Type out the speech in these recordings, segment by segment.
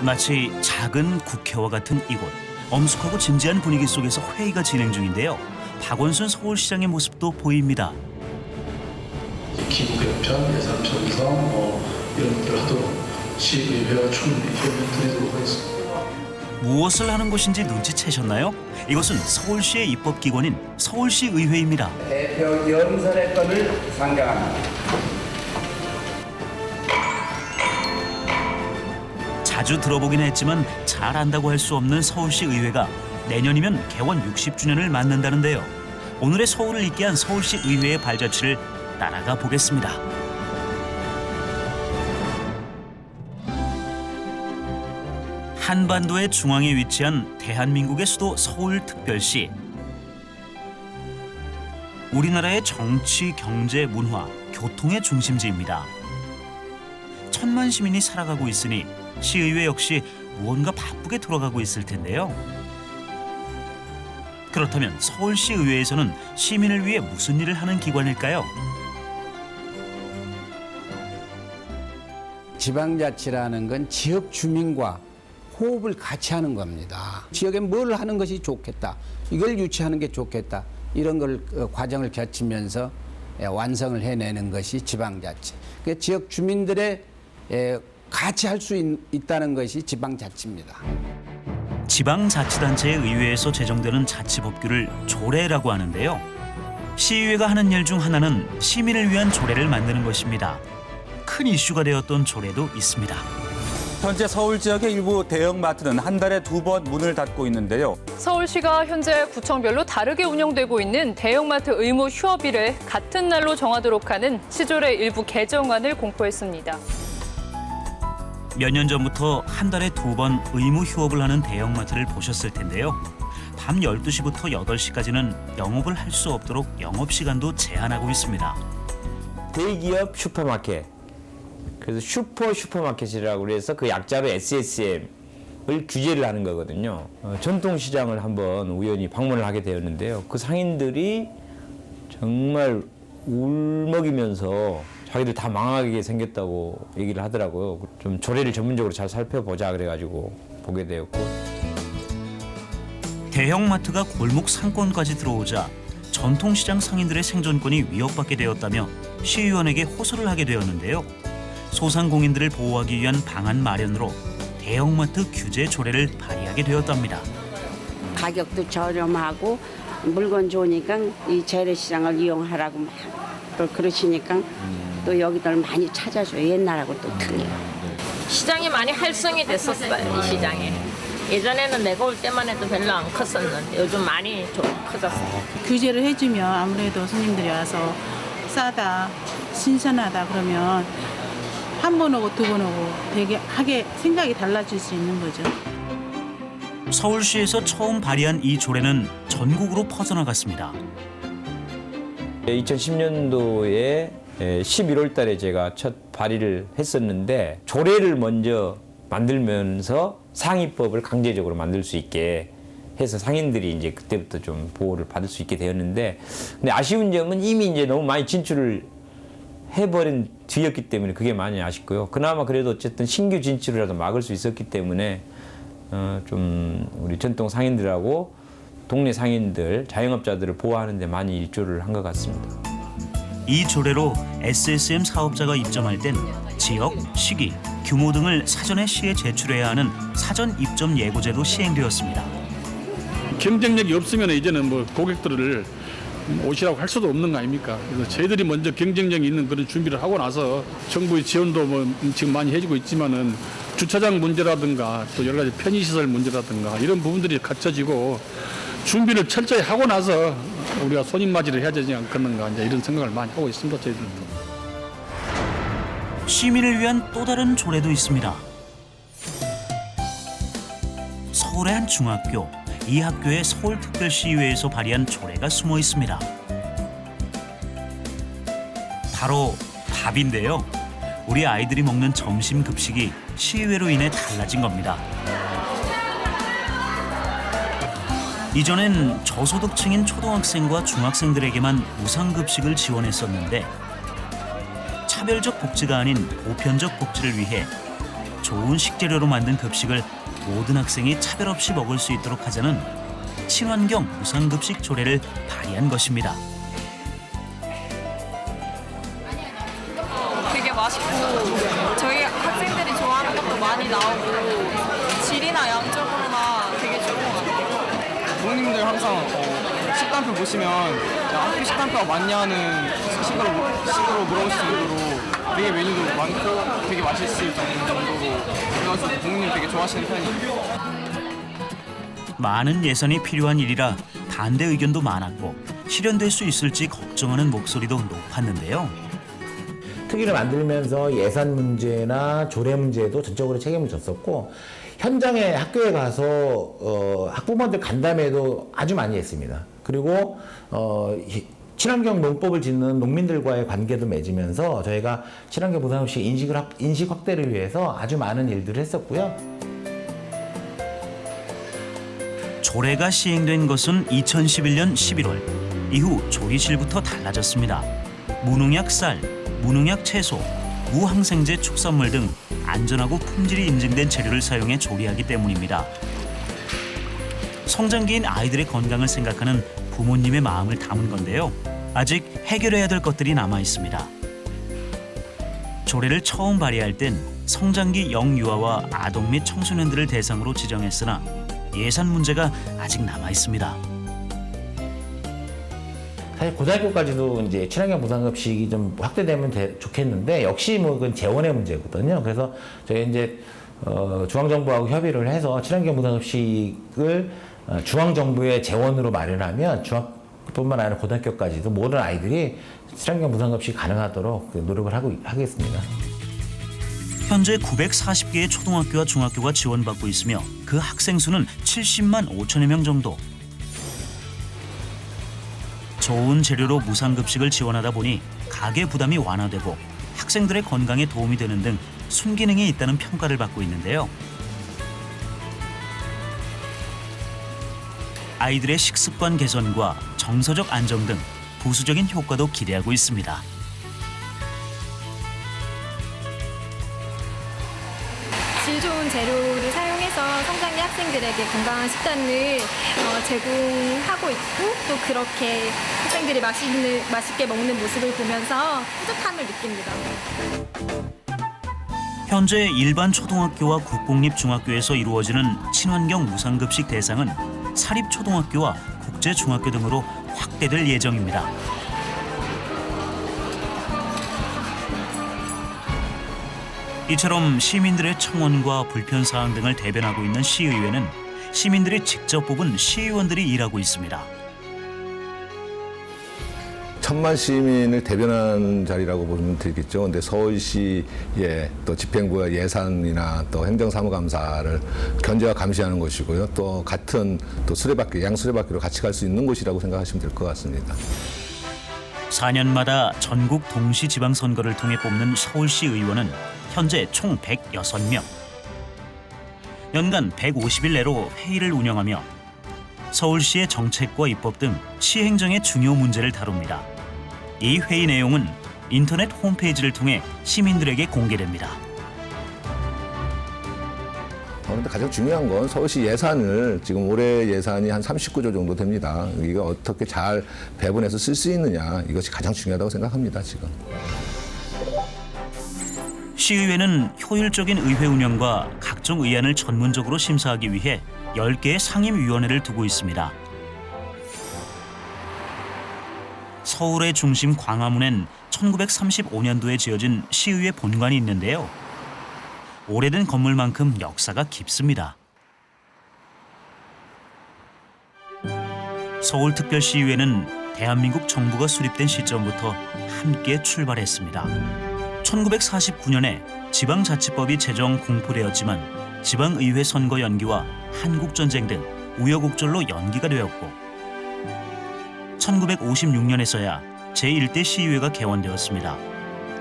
마치 작은 국회와 같은 이곳. 엄숙하고 진지한 분위기 속에서 회의가 진행 중인데요. 박원순 서울시장의 모습도 보입니다. 기부 개편, 예산 편성 이런 것들을 하도록 시의회와 충분히 협의를 드리도록 하겠습니다. 무엇을 하는 곳인지 눈치채셨나요? 이것은 서울시의 입법기관인 서울시의회입니다. 대표 연설의 상정합니다. 자주 들어보긴 했지만 잘 안다고 할 수 없는 서울시의회가 내년이면 개원 60주년을 맞는다는데요. 오늘의 서울을 있게 한 서울시의회의 발자취를 따라가 보겠습니다. 한반도의 중앙에 위치한 대한민국의 수도 서울특별시. 우리나라의 정치, 경제, 문화, 교통의 중심지입니다. 1,000만 시민이 살아가고 있으니 시의회 역시 무언가 바쁘게 돌아가고 있을 텐데요. 그렇다면 서울시의회에서는 시민을 위해 무슨 일을 하는 기관일까요? 지방자치라는 건 지역 주민과 호흡을 같이 하는 겁니다. 지역에 뭘 하는 것이 좋겠다. 이걸 유치하는 게 좋겠다. 이런 걸 과정을 거치면서 완성을 해내는 것이 지방자치. 그러니까 지역 주민들의 같이 할 수 있다는 것이 지방자치입니다. 지방자치단체의 의회에서 제정되는 자치법규를 조례라고 하는데요. 시의회가 하는 일 중 하나는 시민을 위한 조례를 만드는 것입니다. 큰 이슈가 되었던 조례도 있습니다. 현재 서울 지역의 일부 대형마트는 한 달에 2번 문을 닫고 있는데요. 서울시가 현재 구청별로 다르게 운영되고 있는 대형마트 의무 휴업일을 같은 날로 정하도록 하는 시조례 일부 개정안을 공포했습니다. 몇 년 전부터 한 달에 2번 의무 휴업을 하는 대형마트를 보셨을 텐데요. 밤 12시부터 8시까지는 영업을 할 수 없도록 영업시간도 제한하고 있습니다. 대기업 슈퍼마켓, 그래서 슈퍼마켓이라고 그래서 그 약자로 SSM을 규제를 하는 거거든요. 전통시장을 한번 우연히 방문을 하게 되었는데요. 그 상인들이 정말 울먹이면서 자기들 다 망하게 생겼다고 얘기를 하더라고요. 좀 조례를 전문적으로 잘 살펴보자 그래가지고 보게 되었고. 대형마트가 골목 상권까지 들어오자 전통시장 상인들의 생존권이 위협받게 되었다며 시의원에게 호소를 하게 되었는데요. 소상공인들을 보호하기 위한 방안 마련으로 대형마트 규제 조례를 발의하게 되었답니다. 가격도 저렴하고 물건 좋으니까 이 재래시장을 이용하라고 막 또 그러시니까 또 여기들 많이 찾아줘요. 옛날하고 또 틀려. 시장이 많이 활성이 됐었어요. 이 시장에. 예전에는 내가 올 때만 해도 별로 안 컸었는데 요즘 많이 좀 커졌어요. 규제를 해주면 아무래도 손님들이 와서 싸다, 신선하다 그러면 한 번 오고 두 번 오고 되게 하게 생각이 달라질 수 있는 거죠. 서울시에서 처음 발의한 이 조례는 전국으로 퍼져나갔습니다. 2010년도에 11월 달에 제가 첫 발의를 했었는데 조례를 먼저 만들면서 상위법을 강제적으로 만들 수 있게 해서 상인들이 이제 그때부터 좀 보호를 받을 수 있게 되었는데, 근데 아쉬운 점은 이미 이제 너무 많이 진출을 해버린 뒤였기 때문에 그게 많이 아쉽고요. 그나마 그래도 어쨌든 신규 진출이라도 막을 수 있었기 때문에 좀 우리 전통 상인들하고 동네 상인들, 자영업자들을 보호하는 데 많이 일조를 한 것 같습니다. 이 조례로 SSM 사업자가 입점할 땐 지역, 시기, 규모 등을 사전에 시에 제출해야 하는 사전 입점 예고제도 시행되었습니다. 경쟁력이 없으면 이제는 뭐 고객들을 오시라고 할 수도 없는 거 아닙니까? 그래서 저희들이 먼저 경쟁력이 있는 그런 준비를 하고 나서 정부의 지원도 뭐 지금 많이 해주고 있지만은 주차장 문제라든가 또 여러 가지 편의시설 문제라든가 이런 부분들이 갖춰지고 준비를 철저히 하고 나서 우리가 손님 맞이를 해야 되지 않겠는가 이제 이런 생각을 많이 하고 있습니다. 저희들도. 시민을 위한 또 다른 조례도 있습니다. 서울의 한 중학교, 이 학교의 서울특별시의회에서 발의한 조례가 숨어 있습니다. 바로 밥인데요. 우리 아이들이 먹는 점심 급식이 시의회로 인해 달라진 겁니다. 이전엔 저소득층인 초등학생과 중학생들에게만 무상급식을 지원했었는데 차별적 복지가 아닌 보편적 복지를 위해 좋은 식재료로 만든 급식을 모든 학생이 차별 없이 먹을 수 있도록 하자는 친환경 무상급식 조례를 발의한 것입니다. 되게 맛있고 저희 학생들이 좋아하는 것도 많이 나오고 질이나 양적으로나 되게 좋은 것 같아요. 부모님들 항상 식단표 보시면 학교 식단표가 맞냐는 식으로 물어보실 정도로 되게 메뉴도 많고 되게 맛있을 정도로 그래가지고 부모님 되게 좋아하시는 편이에요. 많은 예산이 필요한 일이라 반대 의견도 많았고 실현될 수 있을지 걱정하는 목소리도 높았는데요. 특위를 만들면서 예산 문제나 조례 문제도 전적으로 책임을 졌었고 현장에 학교에 가서 학부모들 간담회도 아주 많이 했습니다. 그리고 친환경 농법을 짓는 농민들과의 관계도 맺으면서 저희가 친환경 무상급식 인식 확대를 위해서 아주 많은 일들을 했었고요. 조례가 시행된 것은 2011년 11월. 이후 조리실부터 달라졌습니다. 무농약 쌀, 무농약 채소, 무항생제 축산물 등 안전하고 품질이 인증된 재료를 사용해 조리하기 때문입니다. 성장기인 아이들의 건강을 생각하는 부모님의 마음을 담은 건데요. 아직 해결해야 될 것들이 남아 있습니다. 조례를 처음 발의할 땐 성장기 영유아와 아동 및 청소년들을 대상으로 지정했으나 예산 문제가 아직 남아 있습니다. 사실 고등학교까지도 이제 친환경 무상급식이 좀 확대되면 좋겠는데 역시 뭐 그건 재원의 문제거든요. 그래서 저희 이제 중앙정부하고 협의를 해서 친환경 무상급식을 중앙정부의 재원으로 마련하면 중학뿐만 아니라 고등학교까지도 모든 아이들이 친환경 무상급식이 가능하도록 노력을 하겠습니다. 현재 940개의 초등학교와 중학교가 지원받고 있으며 그 학생 수는 70만 5천여 명 정도. 좋은 재료로 무상급식을 지원하다 보니 가계 부담이 완화되고 학생들의 건강에 도움이 되는 등 순기능이 있다는 평가를 받고 있는데요. 아이들의 식습관 개선과 정서적 안정 등 부수적인 효과도 기대하고 있습니다. 질 좋은 재료를 사용해서 성장기 학생들에게 건강한 식단을 제공하고 있고 또 그렇게 학생들이 맛있게 먹는 모습을 보면서 뿌듯함을 느낍니다. 현재 일반 초등학교와 국공립중학교에서 이루어지는 친환경 무상급식 대상은 사립초등학교와 국제중학교 등으로 확대될 예정입니다. 이처럼 시민들의 청원과 불편사항 등을 대변하고 있는 시의회는 시민들이 직접 뽑은 시의원들이 일하고 있습니다. 1000만 시민을 대변하는 자리라고 보면 되겠죠. 근데 서울시의 또 집행부의 예산이나 또 행정사무감사를 견제와 감시하는 곳이고요. 또 같은 또 수레바퀴, 양수레바퀴로 같이 갈 수 있는 곳이라고 생각하시면 될 것 같습니다. 4년마다 전국 동시지방선거를 통해 뽑는 서울시 의원은 현재 총 106명. 연간 150일 내로 회의를 운영하며 서울시의 정책과 입법 등 시행정의 중요 문제를 다룹니다. 이 회의 내용은 인터넷 홈페이지를 통해 시민들에게 공개됩니다. 그런데 가장 중요한 건 서울시 예산을 지금 올해 예산이 한 39조 정도 됩니다. 이거 어떻게 잘 배분해서 쓸 수 있느냐 이것이 가장 중요하다고 생각합니다. 지금. 시의회는 효율적인 의회 운영과 각종 의안을 전문적으로 심사하기 위해 10개의 상임위원회를 두고 있습니다. 서울의 중심 광화문엔 1935년도에 지어진 시의회 본관이 있는데요. 오래된 건물만큼 역사가 깊습니다. 서울특별시의회는 대한민국 정부가 수립된 시점부터 함께 출발했습니다. 1949년에 지방자치법이 제정 공포되었지만 지방의회 선거 연기와 한국전쟁 등 우여곡절로 연기가 되었고 1956년에서야 제1대 시의회가 개원되었습니다.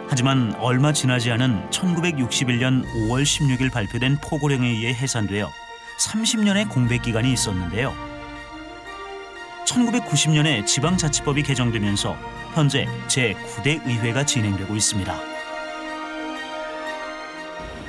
하지만 얼마 지나지 않은 1961년 5월 16일 발표된 포고령에 의해 해산되어 30년의 공백 기간이 있었는데요. 1990년에 지방자치법이 개정되면서 현재 제9대 의회가 진행되고 있습니다.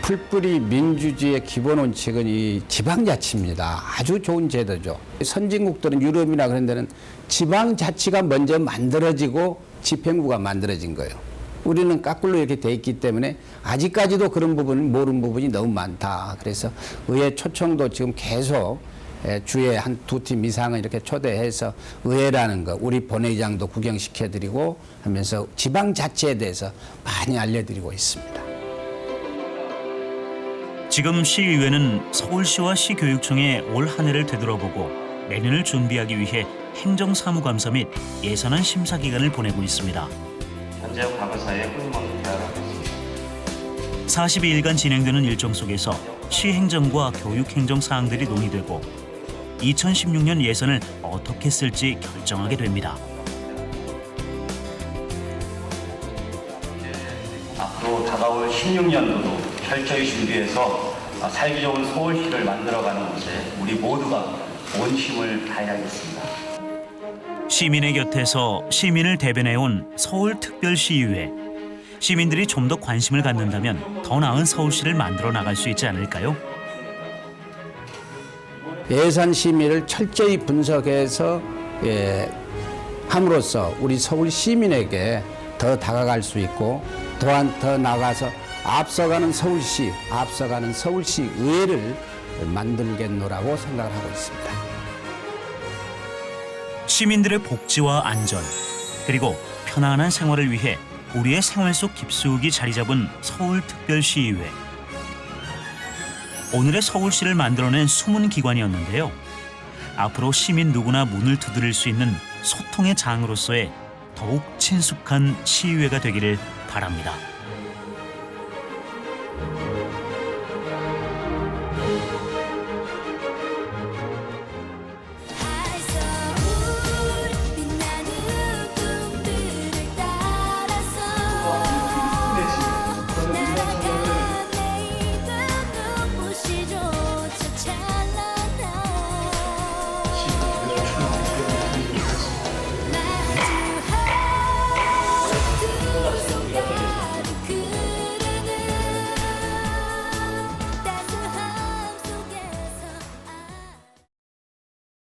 풀뿌리 민주주의의 기본 원칙은 이 지방자치입니다. 아주 좋은 제도죠. 선진국들은 유럽이나 그런 데는 지방자치가 먼저 만들어지고 집행부가 만들어진 거예요. 우리는 거꾸로 이렇게 돼 있기 때문에 아직까지도 그런 부분은 모르는 부분이 너무 많다. 그래서 의회 초청도 지금 계속 주에 한 2팀 이상은 이렇게 초대해서 의회라는 거 우리 본회의장도 구경시켜드리고 하면서 지방자치에 대해서 많이 알려드리고 있습니다. 지금 시의회는 서울시와 시교육청에 올 한 해를 되돌아보고 내년을 준비하기 위해 행정사무감사 및 예산안 심사 기간을 보내고 있습니다. 현재와 과거 사이의 흐름을 대하고 있습니다. 42일간 진행되는 일정 속에서 시행정과 교육행정 사항들이 논의되고 2016년 예산을 어떻게 쓸지 결정하게 됩니다. 앞으로 다가올 16년도도 철저히 준비해서 살기 좋은 서울시를 만들어가는 것에 우리 모두가 온 힘을 다해야겠습니다. 시민의 곁에서 시민을 대변해온 서울특별시의회. 시민들이 좀 더 관심을 갖는다면 더 나은 서울시를 만들어 나갈 수 있지 않을까요? 예산 심의를 철저히 분석해서 함으로써 우리 서울 시민에게 더 다가갈 수 있고 또한 더 나가서 앞서가는 서울시 의회를 만들겠노라고 생각을 하고 있습니다. 시민들의 복지와 안전, 그리고 편안한 생활을 위해 우리의 생활 속 깊숙이 자리 잡은 서울특별시의회. 오늘의 서울시를 만들어낸 숨은 기관이었는데요. 앞으로 시민 누구나 문을 두드릴 수 있는 소통의 장으로서의 더욱 친숙한 시의회가 되기를 바랍니다.